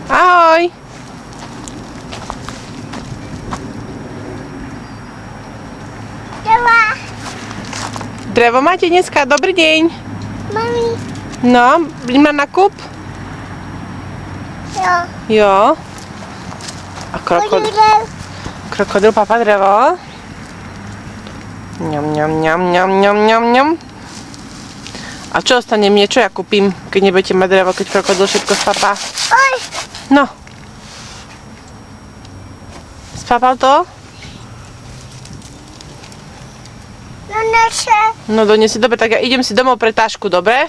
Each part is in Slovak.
Ahoj. Drevo máte dneska? Dobrý deň. Mami. No, idem na nákup? Jo. Jo. A krokodil papa drevo. Ňam, ňam, ňam, ňam, ňam, ňam, ňam. A čo ostane mne? Čo ja kúpim, keď nebudete mať drevo, keď krokodil všetko spapá? Oj. No. Spapal to? No neše. No donesie, dobre, tak ja idem si domov pre tašku, dobre?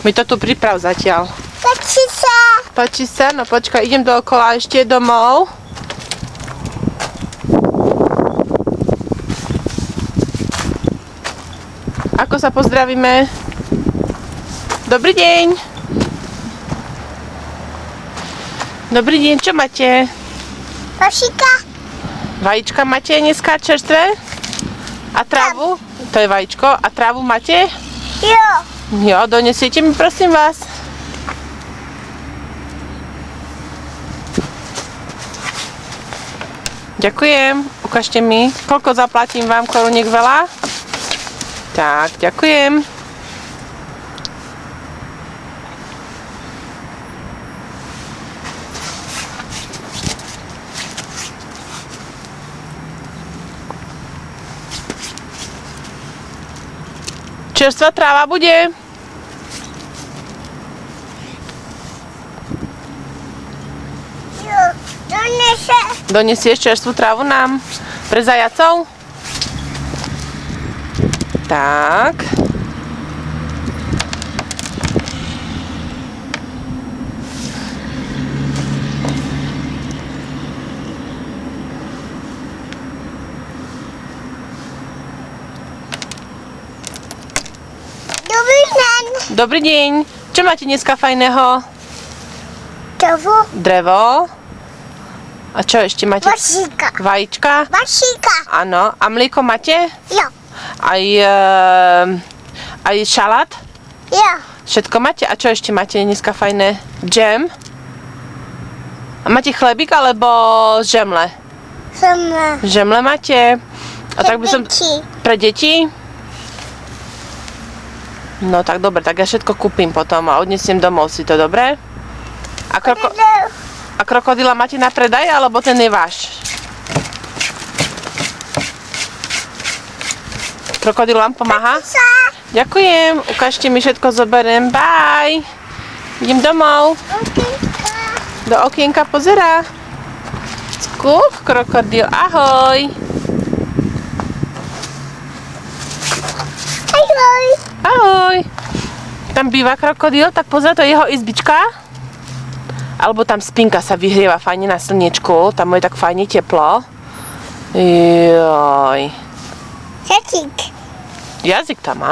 Mi to tu priprav zatiaľ. Páči sa. Páči sa? No počkaj, idem dookola ešte domov. Ako sa pozdravíme? Dobrý deň. Dobrý deň, čo máte? Vašika. Vajíčka máte dneska čerstvé? A trávu? To je vajíčko. A trávu máte? Jo. Jo, donesiete mi prosím vás. Ďakujem. Ukážte mi. Koľko zaplatím vám? Koruniek veľa? Tak, ďakujem. Čerstvá tráva bude? Jo. Donese. Donesieš čerstvú trávu nám? Pre zajacov? Tak. Dobrý deň. Dobrý deň. Čo máte dneska fajného? Tovu. Drevo. A čo ešte máte? Vašika. Vajíčka? Vašika. Áno. A mlieko máte? Jo. Aj šalát? Jo. Všetko máte? A čo ešte máte dneska fajné? Džem? A máte chlebík alebo žemle? Sama. Žemle máte? A tak by som... Deti. Pre deti? No tak dobre, tak ja všetko kúpim potom a odnesiem domov si to, dobre? A krokodila máte na predaj, alebo ten je váš? Krokodil vám pomáha? Sa. Ďakujem, ukážte mi, všetko zoberiem, bye! Idem domov, Okinka. do okienka pozerá. Skúk, krokodil, ahoj! Ahoj. Ahoj! Tam býva krokodil, tak pozor, to je jeho izbička. Alebo tam spinka sa vyhrieva fajne na slniečku, tam je tak fajne teplo. Joj. Jazyk. Jazyk tam má.